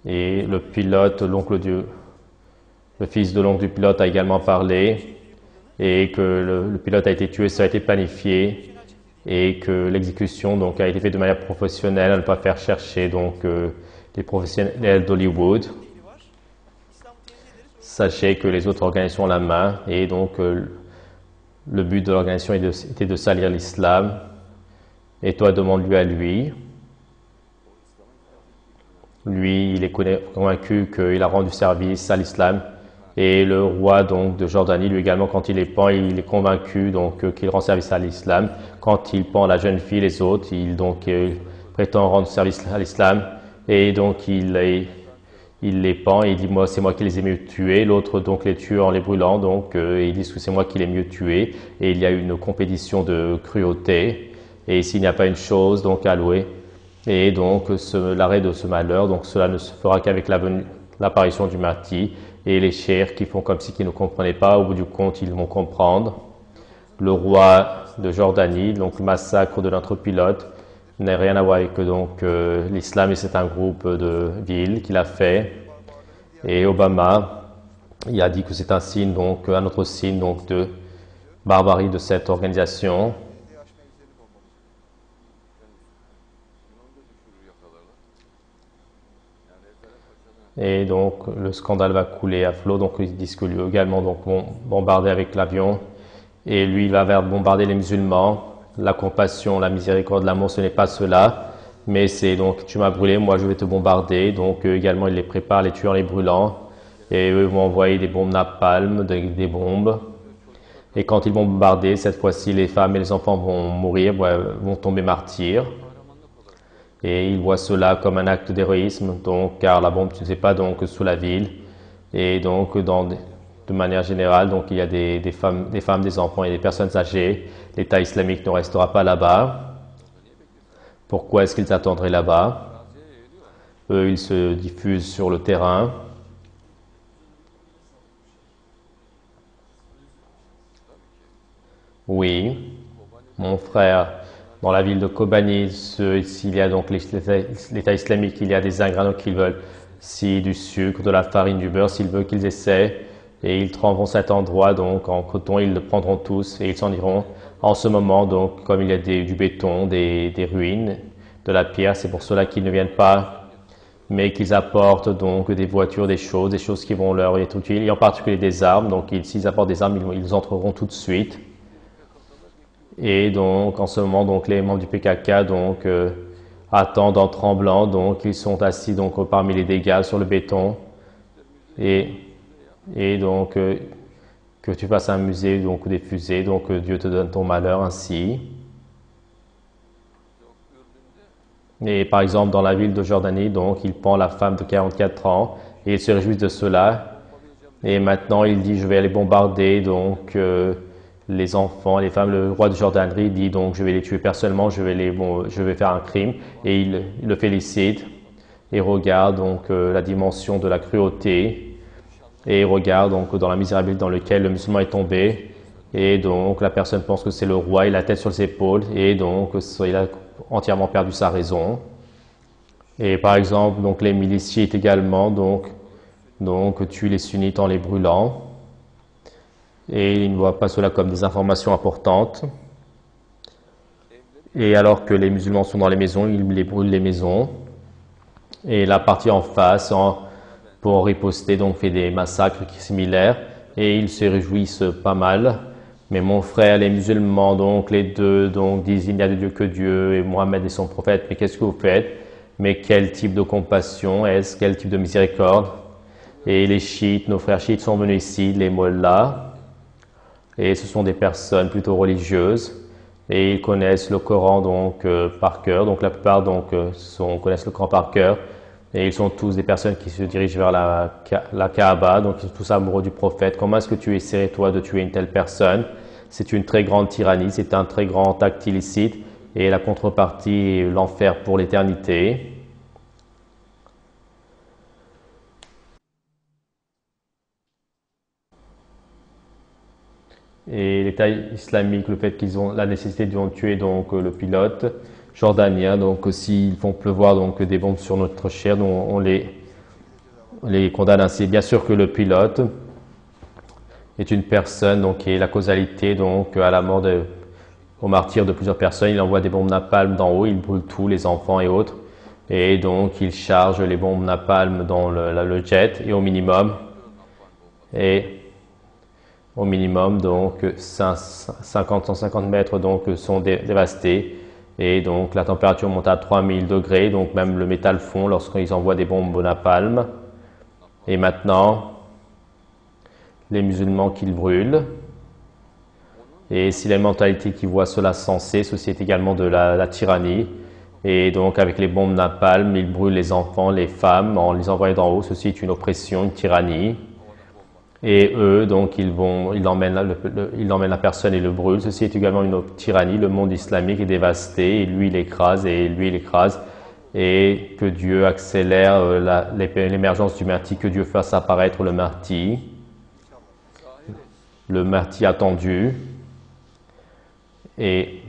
Et le pilote, le fils de l'oncle du pilote a également parlé et que le pilote a été tué, ça a été planifié et que l'exécution donc a été faite de manière professionnelle, à ne pas faire chercher donc les professionnels d'Hollywood. Sachez que les autres organisations ont la main et donc le but de l'organisation était de salir l'islam. Et toi, demande-lui à lui. Lui, il est convaincu qu'il a rendu service à l'islam. Et le roi donc de Jordanie, lui également, quand il les pend, il est convaincu donc qu'il rend service à l'islam. Quand il pend la jeune fille, les autres, il prétend rendre service à l'islam. Et donc il les pend et il dit moi c'est moi qui les ai mieux tués. L'autre donc les tue en les brûlant. Donc ils disent que c'est moi qui les ai mieux tués. Et il y a une compétition de cruauté. Et s'il n'y a pas une chose donc à louer. Et donc l'arrêt de ce malheur, donc cela ne se fera qu'avec l'apparition du Mahdi. Et les chers qui font comme si qu'ils ne comprenaient pas, au bout du compte, ils vont comprendre. Le roi de Jordanie, donc le massacre de notre pilote, n'a rien à voir avec l'islam, et c'est un groupe de villes qu'il a fait. Et Obama, il a dit que c'est un signe, donc un autre signe donc de barbarie de cette organisation. Et donc le scandale va couler à flot, donc ils disent que lui également donc vont bombarder avec l'avion, et lui il va bombarder les musulmans. La compassion, la miséricorde, l'amour, ce n'est pas cela, mais c'est donc tu m'as brûlé, moi je vais te bombarder. Donc également il les prépare, les tuant, les brûlant, et eux vont envoyer des bombes napalm, des bombes. Et quand ils vont bombarder, cette fois-ci les femmes et les enfants vont mourir, vont tomber martyrs. Et ils voient cela comme un acte d'héroïsme, donc car la bombe ne s'est pas donc sous la ville. Et donc de manière générale, donc il y a des femmes, des enfants et des personnes âgées. L'État islamique ne restera pas là-bas. Pourquoi est-ce qu'ils attendraient là-bas? Eux, ils se diffusent sur le terrain. Oui, mon frère. Dans la ville de Kobani, s'il y a donc l'État islamique, il y a des ingrédients qu'ils veulent, si du sucre, de la farine, du beurre, s'ils veulent qu'ils essaient, et ils tremperont cet endroit donc en coton, ils le prendront tous et ils s'en iront. En ce moment, donc, comme il y a du béton, des ruines, de la pierre, c'est pour cela qu'ils ne viennent pas, mais qu'ils apportent donc des voitures, des choses qui vont leur être utiles, et en particulier des armes. Donc, s'ils apportent des armes, ils entreront tout de suite. Et donc, en ce moment, donc, les membres du PKK attendent en tremblant. Donc, ils sont assis donc parmi les dégâts sur le béton. Et donc, que tu fasses un musée donc des fusées. Donc, Dieu te donne ton malheur ainsi. Et par exemple, dans la ville de Jordanie, donc, il pend la femme de 44 ans et il se réjouit de cela. Et maintenant, il dit, je vais aller bombarder donc les enfants, les femmes. Le roi de Jordanie dit donc je vais les tuer personnellement, je vais faire un crime, et il le félicite et regarde donc la dimension de la cruauté, et regarde donc dans la misérabilité dans laquelle le musulman est tombé, et donc la personne pense que c'est le roi, il a la tête sur les épaules, et donc il a entièrement perdu sa raison. Et par exemple donc les milices chiites également donc tuent les sunnites en les brûlant. Et ils ne voient pas cela comme des informations importantes. Et alors que les musulmans sont dans les maisons, ils les brûlent les maisons. Et la partie en face, pour riposter, donc fait des massacres similaires. Et ils se réjouissent pas mal. Mais mon frère, les musulmans, donc les deux, donc disent il n'y a de Dieu que Dieu et Mohammed est son prophète. Mais qu'est-ce que vous faites? Mais quel type de compassion est-ce? Quel type de miséricorde? Et les chiites, nos frères chiites sont venus ici, les mollahs. Et ce sont des personnes plutôt religieuses, et ils connaissent le Coran donc par cœur. Donc la plupart connaissent le Coran par cœur, et ils sont tous des personnes qui se dirigent vers la Kaaba. Donc ils sont tous amoureux du prophète. Comment est-ce que tu essaierais toi de tuer une telle personne? C'est une très grande tyrannie, c'est un très grand acte illicite, et la contrepartie est l'enfer pour l'éternité. Et l'État islamique, le fait qu'ils ont la nécessité de tuer donc le pilote, jordaniens. Donc s'ils font pleuvoir donc des bombes sur notre chair, donc on les condamne ainsi. Bien sûr que le pilote est une personne donc qui est la causalité donc à la mort au martyr de plusieurs personnes. Il envoie des bombes napalm d'en haut, il brûle tout, les enfants et autres. Et donc il charge les bombes napalm dans le jet et au minimum donc 50-150 mètres donc sont dévastés. Et donc la température monte à 3000 degrés, donc même le métal fond lorsqu'ils envoient des bombes napalm. Et maintenant, les musulmans qu'ils brûlent. Et si la mentalité qui voit cela sensé, ceci est également de la tyrannie. Et donc avec les bombes napalm, ils brûlent les enfants, les femmes en les envoyant d'en haut. Ceci est une oppression, une tyrannie. Et eux, donc, ils emmènent la personne et le brûlent. Ceci est également une tyrannie. Le monde islamique est dévasté et lui, il écrase et lui, il écrase. Et que Dieu accélère l'émergence du martyr, que Dieu fasse apparaître le martyr attendu. Et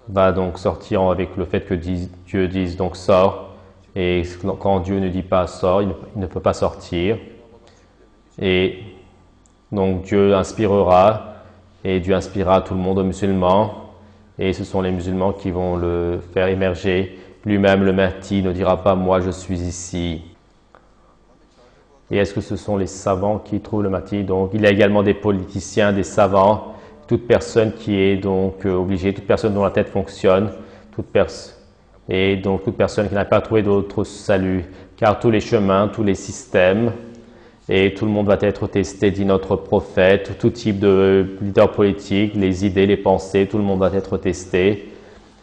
va donc sortir avec le fait que Dieu dise donc sors. Et quand Dieu ne dit pas sors, il ne peut pas sortir. Et donc Dieu inspirera, et Dieu inspirera tout le monde aux musulmans, et ce sont les musulmans qui vont le faire émerger. Lui-même, le Mahdi, ne dira pas « moi je suis ici ». Et est-ce que ce sont les savants qui trouvent le Mahdi? Donc il y a également des politiciens, des savants, toute personne qui est donc obligée, toute personne dont la tête fonctionne, toute personne qui n'a pas trouvé d'autre salut, car tous les chemins, tous les systèmes, et tout le monde va être testé, dit notre prophète, tout type de leader politique, les idées, les pensées, tout le monde va être testé.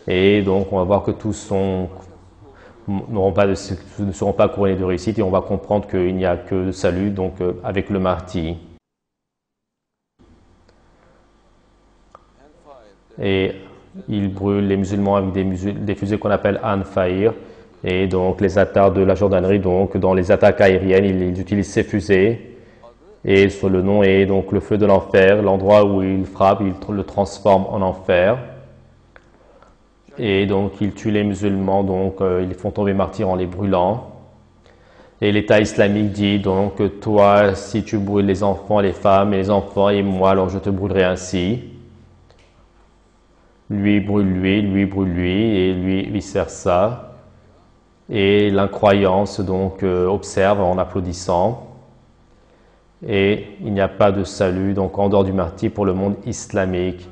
Et donc on va voir que tous ne seront pas couronnés de réussite et on va comprendre qu'il n'y a que salut donc avec le Mahdi. Et il brûle les musulmans avec des fusées qu'on appelle Anfire. Et donc les attaques de la Jordanie, donc dans les attaques aériennes, ils utilisent ces fusées. Et sur le nom est donc le feu de l'enfer, l'endroit où ils frappent, ils le transforment en enfer. Et donc ils tuent les musulmans, donc ils les font tomber martyrs en les brûlant. Et l'État islamique dit donc toi, si tu brûles les enfants, les femmes et les enfants, et moi, alors je te brûlerai ainsi. Lui brûle lui brûle lui, et lui vice versa. Et l'incroyance donc observe en applaudissant. Et il n'y a pas de salut donc en dehors du martyr pour le monde islamique.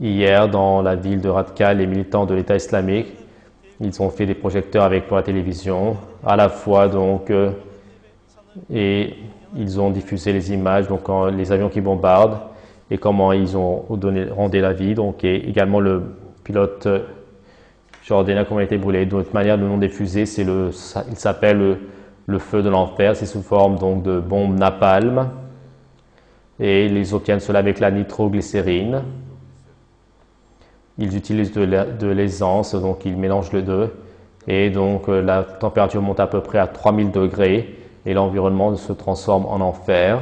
Hier, dans la ville de Radka, les militants de l'État islamique, ils ont fait des projecteurs pour la télévision, à la fois donc, et ils ont diffusé les images, donc les avions qui bombardent, et comment ils ont rendu la vie, donc, et également le pilote jordanien, comment il a été brûlé. De toute manière, le nom des fusées, il s'appelle le feu de l'enfer, c'est sous forme donc de bombes napalm, et ils obtiennent cela avec la nitroglycérine. Ils utilisent de l'aisance, donc ils mélangent les deux. Et donc la température monte à peu près à 3000 degrés et l'environnement se transforme en enfer.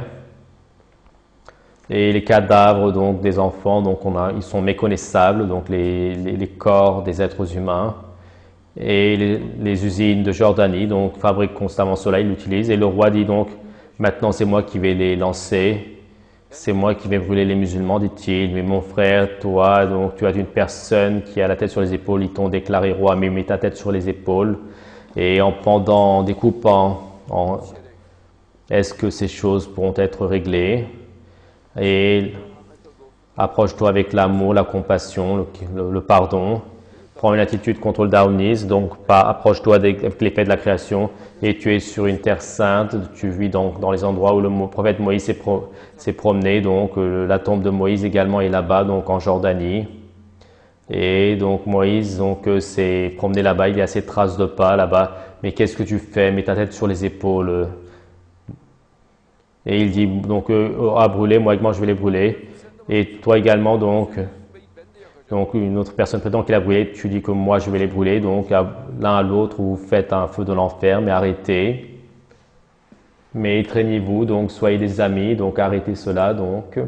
Et les cadavres donc, des enfants, donc ils sont méconnaissables, donc les corps des êtres humains. Et les usines de Jordanie donc, fabriquent constamment cela, ils l'utilisent. Et le roi dit donc, maintenant c'est moi qui vais les lancer. C'est moi qui vais brûler les musulmans, dit-il. Mais mon frère, toi, donc tu as une personne qui a la tête sur les épaules. Ils t'ont déclaré roi, mais mets ta tête sur les épaules. Et en découpant, est-ce que ces choses pourront être réglées? Et approche-toi avec l'amour, la compassion, le pardon. Prends une attitude contre le darwinisme, donc approche-toi avec les faits de la création. Et tu es sur une terre sainte, tu vis donc dans les endroits où le prophète Moïse s'est promené, donc la tombe de Moïse également est là-bas, donc en Jordanie. Et donc Moïse s'est promené là-bas, il y a ces traces de pas là-bas. Mais qu'est-ce que tu fais? Mets ta tête sur les épaules. Et il dit donc à brûler, moi également je vais les brûler. Et toi également donc une autre personne prétend qu'il a brûlé, tu dis que moi je vais les brûler, donc l'un à l'autre vous faites un feu de l'enfer, mais arrêtez. Mais étreignez-vous, donc soyez des amis, donc arrêtez cela donc.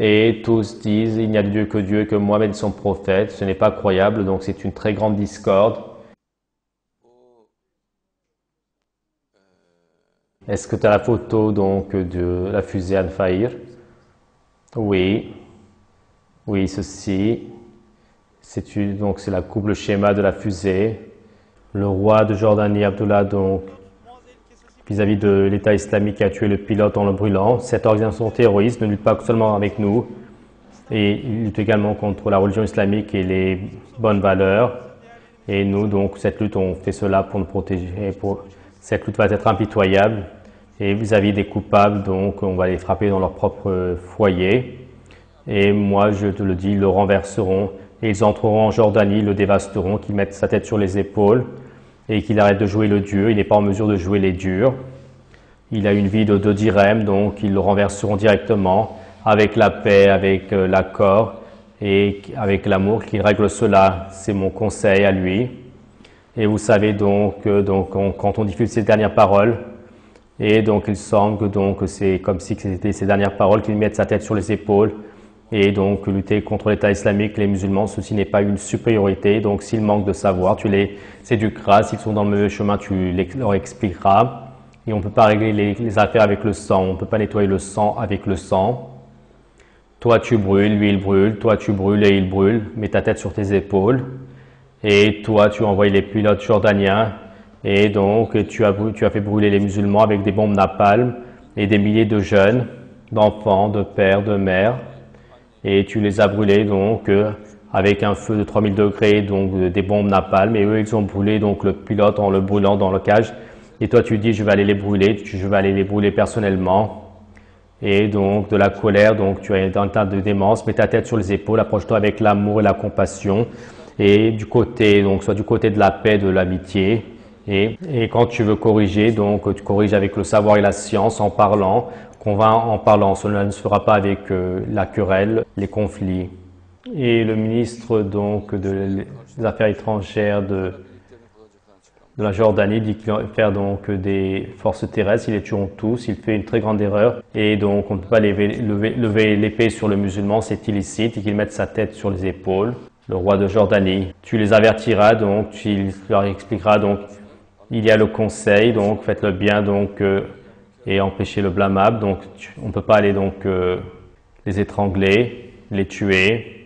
Et tous disent, il n'y a de Dieu que Dieu et que Mohammed est son prophète. Ce n'est pas croyable, donc c'est une très grande discorde. Est-ce que tu as la photo donc de la fusée Al-Fahir? Oui, oui, ceci. Donc c'est la coupe, le schéma de la fusée. Le roi de Jordanie, Abdullah, donc vis-à-vis de l'État islamique qui a tué le pilote en le brûlant. Cette organisation terroriste ne lutte pas seulement avec nous, et il lutte également contre la religion islamique et les bonnes valeurs. Et nous, donc, cette lutte, on fait cela pour nous protéger. Cette lutte va être impitoyable. Et vis-à-vis des coupables, donc, on va les frapper dans leur propre foyer. Et moi, je te le dis, ils le renverseront. Et ils entreront en Jordanie, le dévasteront, qu'ils mettent sa tête sur les épaules et qu'il arrête de jouer le Dieu. Il n'est pas en mesure de jouer les durs. Il a une vie de 2 dirhams, donc ils le renverseront directement avec la paix, avec l'accord et avec l'amour qu'il règle cela. C'est mon conseil à lui. Et vous savez donc, quand on diffuse ces dernières paroles, et donc il semble que c'est comme si c'était ces dernières paroles qu'il mette sa tête sur les épaules. Et donc, lutter contre l'État islamique, les musulmans, ceci n'est pas une supériorité. Donc, s'ils manquent de savoir, tu les éduqueras. S'ils sont dans le mauvais chemin, tu leur expliqueras. Et on ne peut pas régler les affaires avec le sang. On ne peut pas nettoyer le sang avec le sang. Toi, tu brûles, lui, il brûle. Toi, tu brûles et il brûle. Mets ta tête sur tes épaules. Et toi, tu envoies les pilotes jordaniens. Et donc, tu as fait brûler les musulmans avec des bombes napalm et des milliers de jeunes, d'enfants, de pères, de mères. Et tu les as brûlés donc avec un feu de 3000 degrés, donc des bombes napalm. Et eux, ils ont brûlé donc le pilote en le brûlant dans le cage. Et toi, tu dis, je vais aller les brûler, je vais aller les brûler personnellement. Et donc, de la colère, donc tu es dans un tas de démence, mets ta tête sur les épaules, approche-toi avec l'amour et la compassion. Et du côté, donc, soit du côté de la paix, de l'amitié. Et quand tu veux corriger, donc tu corriges avec le savoir et la science en parlant. Convainc en parlant, cela ne se fera pas avec la querelle, les conflits. Et le ministre donc des Affaires étrangères de la Jordanie dit qu'il va faire donc des forces terrestres, ils les tueront tous, il fait une très grande erreur. Et donc on ne peut pas lever l'épée sur le musulman, c'est illicite, et qu'il mette sa tête sur les épaules. Le roi de Jordanie, tu les avertiras, donc tu leur expliqueras, donc il y a le conseil, donc faites le bien, donc et empêcher le blâmable. Donc on ne peut pas aller donc les étrangler, les tuer.